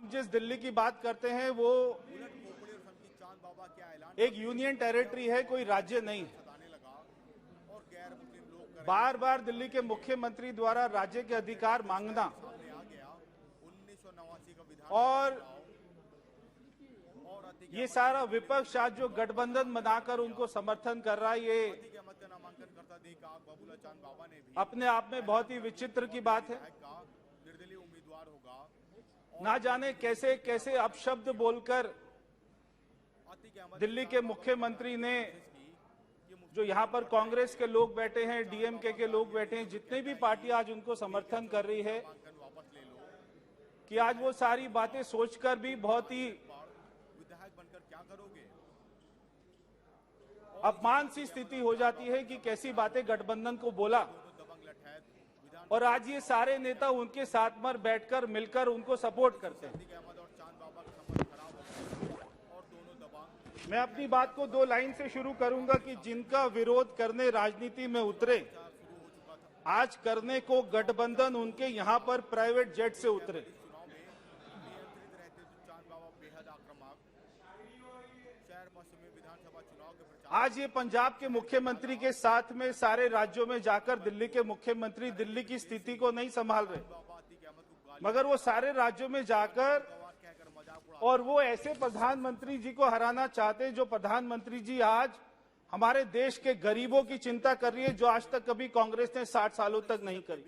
जिस दिल्ली की बात करते हैं वो एक यूनियन टेरिटरी है, कोई राज्य नहीं है। बार बार दिल्ली के मुख्यमंत्री द्वारा राज्य के अधिकार मांगना और ये सारा विपक्ष आज जो गठबंधन बनाकर उनको समर्थन कर रहा है, ये अपने आप में बहुत ही विचित्र की बात है। ना जाने कैसे कैसे अपशब्द बोलकर दिल्ली के मुख्यमंत्री ने, जो यहाँ पर कांग्रेस के लोग बैठे हैं, डीएमके के लोग बैठे हैं, जितनी भी पार्टी आज उनको समर्थन कर रही है, कि आज वो सारी बातें सोचकर भी बहुत ही अपमान सी स्थिति हो जाती है कि कैसी बातें गठबंधन को बोला। और आज ये सारे नेता उनके साथ में बैठकर मिलकर उनको सपोर्ट करते हैं। मैं अपनी बात को 2 लाइन से शुरू करूंगा कि जिनका विरोध करने राजनीति में उतरे, आज करने को गठबंधन उनके यहां पर प्राइवेट जेट से उतरे। आज ये पंजाब के मुख्यमंत्री के साथ में सारे राज्यों में जाकर दिल्ली के मुख्यमंत्री दिल्ली की स्थिति को नहीं संभाल रहे, मगर वो सारे राज्यों में जाकर और वो ऐसे प्रधानमंत्री जी को हराना चाहते हैं जो प्रधानमंत्री जी आज हमारे देश के गरीबों की चिंता कर रही है, जो आज तक कभी कांग्रेस ने 60 सालों तक नहीं करी।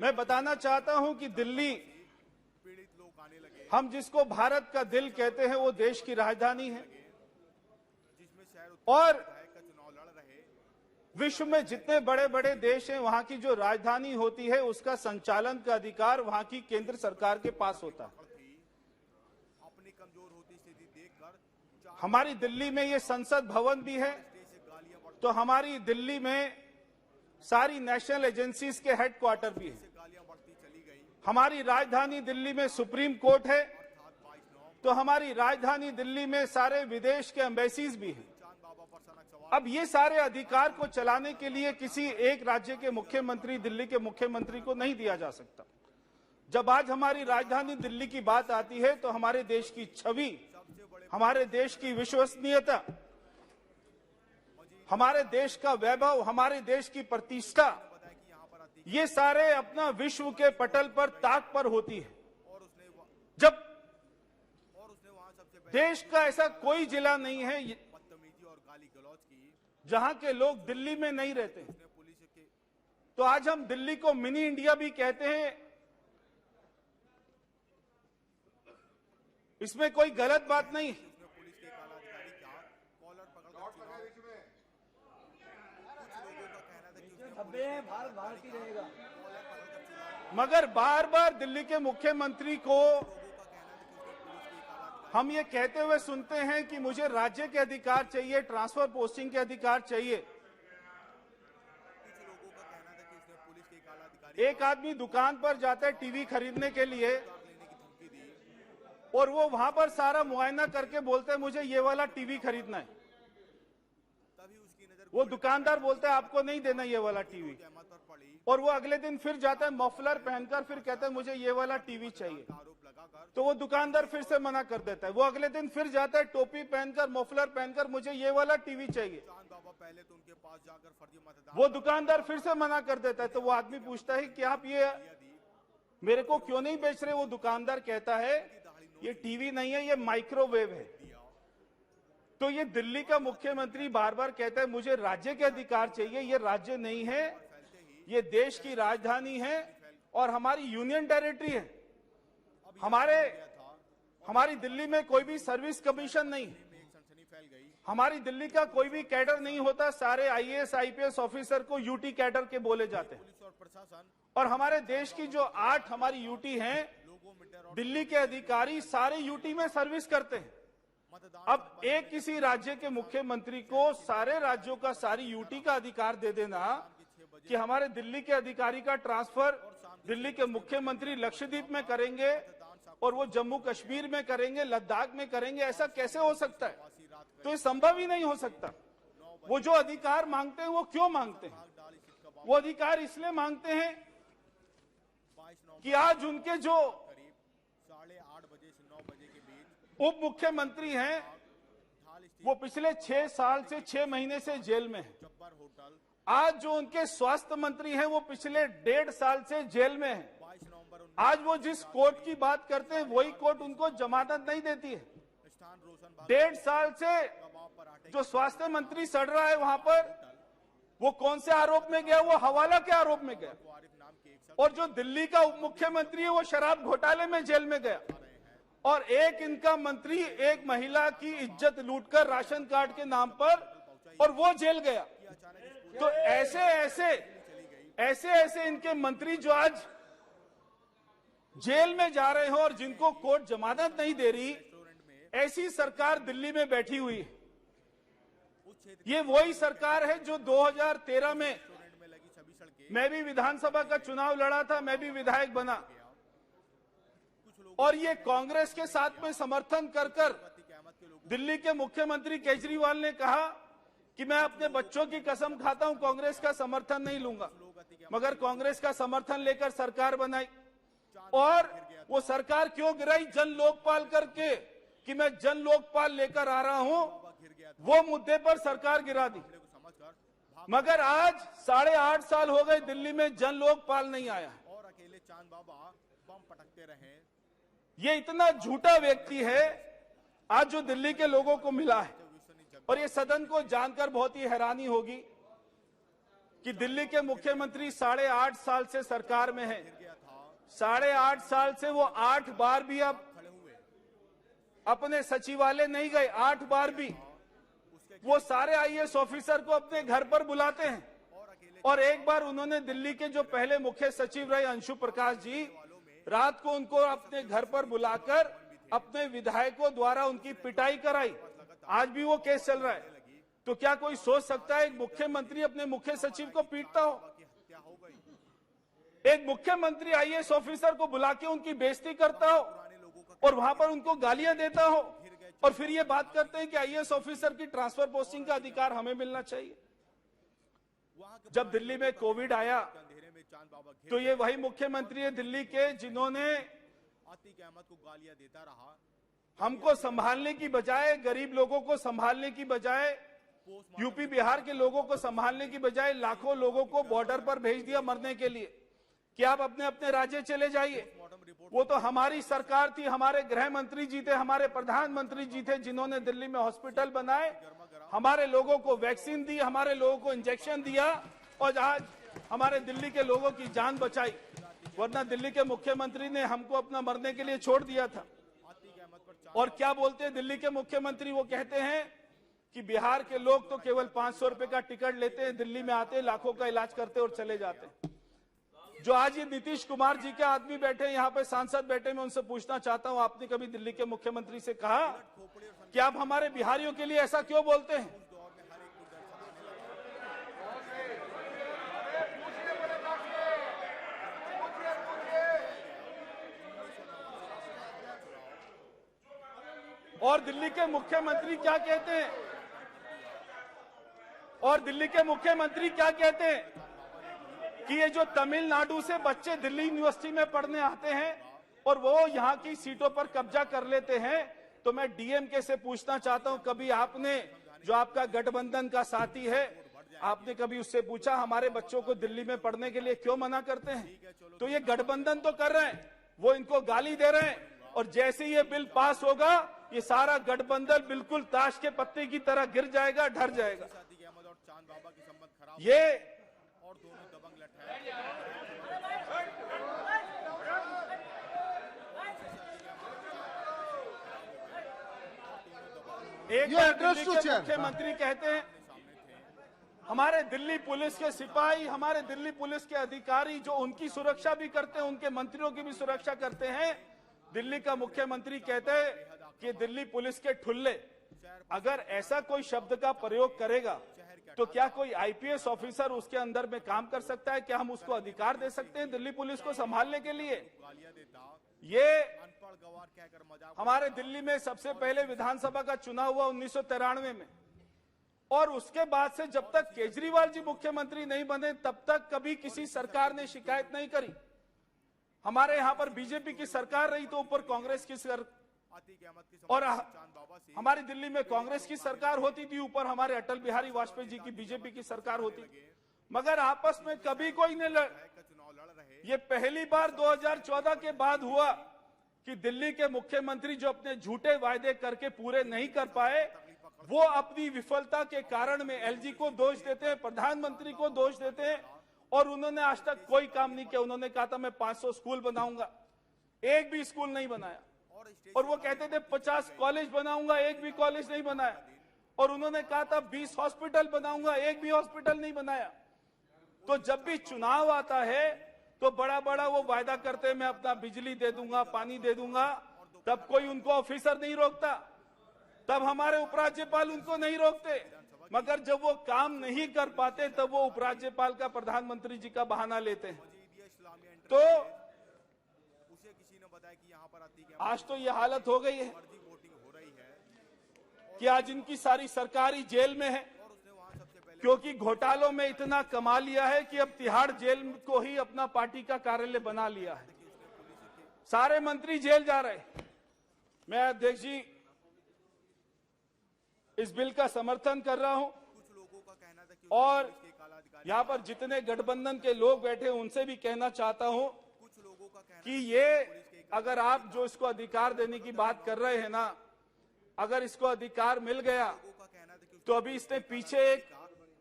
मैं बताना चाहता हूं कि दिल्ली, हम जिसको भारत का दिल कहते हैं, वो देश की राजधानी है और विश्व में जितने बड़े बड़े देश हैं, वहां की जो राजधानी होती है उसका संचालन का अधिकार वहां की केंद्र सरकार के पास होता है। हमारी दिल्ली में ये संसद भवन भी है, तो हमारी दिल्ली में सारी नेशनल एजेंसीज के हेडक्वार्टर भी है। हमारी राजधानी दिल्ली में सुप्रीम कोर्ट है, तो हमारी राजधानी दिल्ली में सारे विदेश के एम्बेसीज भी हैं। अब ये सारे अधिकार को चलाने के लिए किसी एक राज्य के मुख्यमंत्री, दिल्ली के मुख्यमंत्री को नहीं दिया जा सकता। जब आज हमारी राजधानी दिल्ली की बात आती है, तो हमारे देश की छवि, हमारे देश की विश्वसनीयता, हमारे देश का वैभव, हमारे देश की प्रतिष्ठा, ये सारे अपना विश्व के पटल पर ताक पर होती है। जब देश का ऐसा कोई जिला नहीं है जहां के लोग दिल्ली में नहीं रहते, तो आज हम दिल्ली को मिनी इंडिया भी कहते हैं, इसमें कोई गलत बात नहीं। भारत ही रहेगा। मगर बार बार दिल्ली के मुख्यमंत्री को हम ये कहते हुए सुनते हैं कि मुझे राज्य के अधिकार चाहिए, ट्रांसफर पोस्टिंग के अधिकार चाहिए। एक आदमी दुकान पर जाता है टीवी खरीदने के लिए और वो वहां पर सारा मुआयना करके बोलते हैं मुझे ये वाला टीवी खरीदना है। वो दुकानदार बोलता है आपको नहीं देना ये वाला टीवी, और वो अगले दिन फिर जाता है मफलर पहनकर, फिर कहता है मुझे ये वाला टीवी चाहिए, तो वो दुकानदार फिर से मना कर देता है। वो अगले दिन फिर जाता है टोपी पहनकर, मफलर पहनकर, मुझे ये वाला टीवी चाहिए, वो दुकानदार फिर से मना कर देता है। तो वो आदमी पूछता है कि आप ये मेरे को क्यों नहीं बेच रहे? वो दुकानदार कहता है ये टीवी नहीं है, ये माइक्रोवेव है। तो ये दिल्ली का मुख्यमंत्री बार बार कहता है मुझे राज्य के अधिकार चाहिए। ये राज्य नहीं है, ये देश की राजधानी है और हमारी यूनियन टेरिटरी है। हमारी दिल्ली में कोई भी सर्विस कमीशन नहीं, हमारी दिल्ली का कोई भी कैडर नहीं होता। सारे आईएएस आईपीएस ऑफिसर को यूटी कैडर के बोले जाते हैं। और हमारे देश की जो 8 हमारी यूटी हैं, दिल्ली के अधिकारी सारे यूटी में सर्विस करते हैं। अब एक किसी राज्य के मुख्यमंत्री को सारे राज्यों का सारी यूटी का अधिकार दे देना कि हमारे दिल्ली के अधिकारी का ट्रांसफर दिल्ली के मुख्यमंत्री लक्षद्वीप में करेंगे और वो जम्मू कश्मीर में करेंगे, लद्दाख में करेंगे, ऐसा कैसे हो सकता है? तो ये संभव ही नहीं हो सकता। वो जो अधिकार मांगते हैं वो क्यों मांगते हैं? वो अधिकार इसलिए मांगते हैं कि आज उनके जो करीब 8:30 बजे से 9 बजे के बीच उप मुख्यमंत्री हैं वो पिछले 6 साल से 6 महीने से जेल में हैं। जब्बार होटल आज जो उनके स्वास्थ्य मंत्री हैं वो पिछले 1.5 साल से जेल में हैं। 22 नवंबर आज वो जिस कोर्ट की बात करते हैं वही कोर्ट उनको जमानत नहीं देती है। स्थान रोशन 1.5 साल से कबाब पराठे जो स्वास्थ्य मंत्री सड़ रहा है वहां पर, वो कौन से आरोप में गया? वो हवाला के आरोप में गया। आरिफ नाम के एक और जो दिल्ली का उप मुख्यमंत्री है वो शराब घोटाले में जेल में गया। और एक इनका मंत्री एक महिला की इज्जत लूटकर राशन कार्ड के नाम पर, और वो जेल गया। तो ऐसे ऐसे इनके मंत्री जो आज जेल में जा रहे हो और जिनको कोर्ट जमानत नहीं दे रही, ऐसी सरकार दिल्ली में बैठी हुई है। ये वही सरकार है जो 2013 में में लगी सभी सड़कें मैं भी विधानसभा का चुनाव लड़ा था, मैं भी विधायक बना, और ये कांग्रेस के साथ में समर्थन कर दिल्ली के मुख्यमंत्री केजरीवाल ने कहा कि मैं अपने बच्चों की कसम खाता हूं कांग्रेस का समर्थन नहीं लूंगा, मगर कांग्रेस का समर्थन लेकर सरकार बनाई। और वो सरकार क्यों गिराई? जन लोकपाल करके कि मैं जन लोकपाल लेकर आ रहा हूं, वो मुद्दे पर सरकार गिरा दी। मगर आज 8.5 साल हो गए दिल्ली में जन लोकपाल नहीं आया। और अकेले चांद बाबा बम पटकते रहे। ये इतना झूठा व्यक्ति है आज जो दिल्ली के लोगों को मिला है। और ये सदन को जानकर बहुत ही हैरानी होगी कि दिल्ली के मुख्यमंत्री 8.5 साल से सरकार में है। 8.5 साल से वो 8 बार भी अब अपने सचिवालय नहीं गए। 8 बार भी वो सारे आईएएस ऑफिसर को अपने घर पर बुलाते हैं। और एक बार उन्होंने दिल्ली के जो पहले मुख्य सचिव रहे अंशु प्रकाश जी, रात को उनको अपने घर पर बुलाकर अपने विधायकों द्वारा उनकी पिटाई कराई। आज भी वो केस चल रहा है। तो क्या कोई सोच सकता है एक मुख्यमंत्री अपने मुख्य सचिव को पीटता हो? एक मुख्यमंत्री आईएएस ऑफिसर को बुला के उनकी बेइज्जती करता हो और वहां पर उनको गालियां देता हो, और फिर ये बात करते हैं कि आईएएस ऑफिसर की ट्रांसफर पोस्टिंग का अधिकार हमें मिलना चाहिए। जब दिल्ली में कोविड आया तो ये वही मुख्यमंत्री है दिल्ली के जिन्होंने आतिक अहमद को गालियां देता रहा। हमको संभालने की बजाय, गरीब लोगों को संभालने की बजाय, यूपी बिहार के लोगों को संभालने की बजाय लाखों लोगों को बॉर्डर पर भेज दिया मरने के लिए कि आप अपने अपने राज्य चले जाइए। वो तो हमारी सरकार थी, हमारे गृह मंत्री जी थे, हमारे प्रधानमंत्री जी थे जिन्होंने दिल्ली में हॉस्पिटल बनाए, हमारे लोगों को वैक्सीन दी, हमारे लोगों को इंजेक्शन दिया और आज हमारे दिल्ली के लोगों की जान बचाई। वरना दिल्ली के मुख्यमंत्री ने हमको अपना मरने के लिए छोड़ दिया था। और क्या बोलते हैं दिल्ली के मुख्यमंत्री? वो कहते हैं कि बिहार के लोग तो केवल 500 रुपए का टिकट लेते हैं, दिल्ली में आते हैं, लाखों का इलाज करते और चले जाते हैं। जो आज ये नीतीश कुमार जी के आदमी बैठे हैं यहाँ पे, सांसद बैठे, मैं उनसे पूछना चाहता हूं, आपने कभी दिल्ली के मुख्यमंत्री से कहा कि आप हमारे बिहारियों के लिए ऐसा क्यों बोलते हैं? और दिल्ली के मुख्यमंत्री क्या कहते हैं? और दिल्ली के मुख्यमंत्री क्या कहते हैं कि ये जो तमिलनाडु से बच्चे दिल्ली यूनिवर्सिटी में पढ़ने आते हैं और वो यहाँ की सीटों पर कब्जा कर लेते हैं। तो मैं डीएमके से पूछना चाहता हूं, कभी आपने, जो आपका गठबंधन का साथी है, आपने कभी उससे पूछा हमारे बच्चों को दिल्ली में पढ़ने के लिए क्यों मना करते हैं? तो ये गठबंधन तो कर रहे हैं, वो इनको गाली दे रहे हैं, और जैसे ये बिल पास होगा ये सारा गठबंधन बिल्कुल ताश के पत्ते की तरह गिर जाएगा, ढर जाएगा। ये और दोनों दबंग लठ है। एक बार दिल्ली के मुख्यमंत्री कहते हैं हमारे दिल्ली पुलिस के सिपाही, हमारे दिल्ली पुलिस के अधिकारी जो उनकी सुरक्षा भी करते हैं, उनके मंत्रियों की भी सुरक्षा करते हैं। दिल्ली का मुख्यमंत्री कहते हैं कि दिल्ली पुलिस के ठुल्ले। अगर ऐसा कोई शब्द का प्रयोग करेगा तो क्या कोई आईपीएस ऑफिसर उसके अंदर में काम कर सकता है? क्या हम उसको अधिकार दे सकते हैं दिल्ली पुलिस को संभालने के लिए? ये हमारे दिल्ली में सबसे पहले विधानसभा का चुनाव हुआ 1993 में, और उसके बाद से जब तक केजरीवाल जी मुख्यमंत्री नहीं बने तब तक कभी किसी सरकार ने शिकायत नहीं करी। हमारे यहाँ पर बीजेपी की सरकार रही तो ऊपर कांग्रेस की अतीक अहमद की और चांद बाबा से हमारी दिल्ली में कांग्रेस की सरकार होती थी, ऊपर हमारे अटल बिहारी वाजपेयी जी की बीजेपी की सरकार होती, मगर आपस में कभी कोई नहीं लड़। का चुनाव लड़ रहे ये पहली बार 2014 के बाद हुआ कि दिल्ली के मुख्यमंत्री जो अपने झूठे वायदे करके पूरे नहीं कर पाए, वो अपनी विफलता के कारण में एलजी को दोष देते हैं, प्रधानमंत्री को दोष देते हैं, और उन्होंने आज तक कोई काम नहीं किया। उन्होंने कहा था मैं 500 स्कूल बनाऊंगा, एक भी स्कूल नहीं बनाया, और वो कहते थे 50 कॉलेज बनाऊंगा, एक भी कॉलेज नहीं बनाया, और उन्होंने कहा था 20 हॉस्पिटल बनाऊंगा, एक भी हॉस्पिटल नहीं बनाया। तो जब भी चुनाव आता है तो बड़ा बड़ा वो वायदा करते हैं मैं अपना बिजली दे दूंगा, पानी दे दूंगा, तब कोई उनको ऑफिसर नहीं रोकता, तब हमारे उपराज्यपाल उनको नहीं रोकते, मगर जब वो काम नहीं कर पाते तब वो उपराज्यपाल का प्रधानमंत्री जी का बहाना लेते हैं। मजीदिया इस्लामिया इंटर तो उसे किसी ने बताया कि यहाँ पर अतीक अहमद आज तो ये हालत हो गई है फर्जी वोटिंग हो रही है कि आज इनकी सारी सरकारी जेल में है, और उसने वहां सबसे पहले क्योंकि घोटालों में इतना कमा लिया है कि अब तिहाड़ जेल को ही अपना पार्टी का कार्यालय बना लिया है। सारे मंत्री जेल जा रहे। मैं अध्यक्ष जी इस बिल का समर्थन कर रहा हूं, कुछ लोगों का कहना था कि और पुलिस के काला अधिकारी यहां पर जितने गठबंधन के लोग बैठे हैं उनसे भी कहना चाहता हूं कुछ लोगों का कहना कि ये अगर आप जो इसको अधिकार देने की बात कर रहे हैं ना, अगर इसको अधिकार मिल गया का कहना था कि तो अभी इसने पीछे एक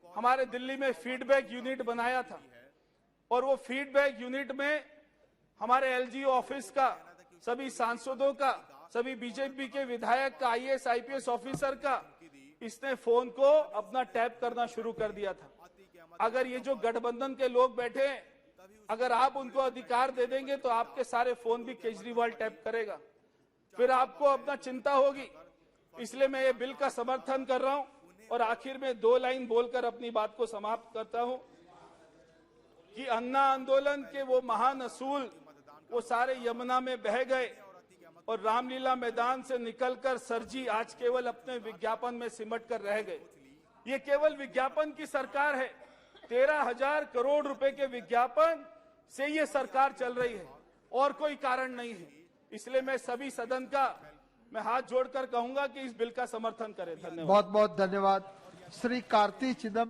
हमारे दिल्ली में फीडबैक यूनिट बनाया था, और वो फीडबैक यूनिट में हमारे एलजी ऑफिस का, सभी सांसदों का, सभी बीजेपी के विधायक का, आईएएस आईपीएस ऑफिसर का इसने फोन को अपना टैप करना शुरू कर दिया था। अगर ये जो गठबंधन के लोग बैठे हैं, अगर आप उनको अधिकार दे देंगे तो आपके सारे फोन भी केजरीवाल टैप करेगा, फिर आपको अपना चिंता होगी। इसलिए मैं ये बिल का समर्थन कर रहा हूं, और आखिर में 2 लाइन बोलकर अपनी बात को समाप्त करता हूं कि अन्ना आंदोलन के वो महान असूल वो सारे यमुना में बह गए, और रामलीला मैदान से निकलकर सरजी आज केवल अपने विज्ञापन में सिमट कर रह गए। ये केवल विज्ञापन की सरकार है, 13,000 करोड़ रुपए के विज्ञापन से ये सरकार चल रही है, और कोई कारण नहीं है। इसलिए मैं सभी सदन का मैं हाथ जोड़कर कहूंगा कि इस बिल का समर्थन करें। धन्यवाद। बहुत बहुत धन्यवाद। श्री कार्ति चिदम्बरम।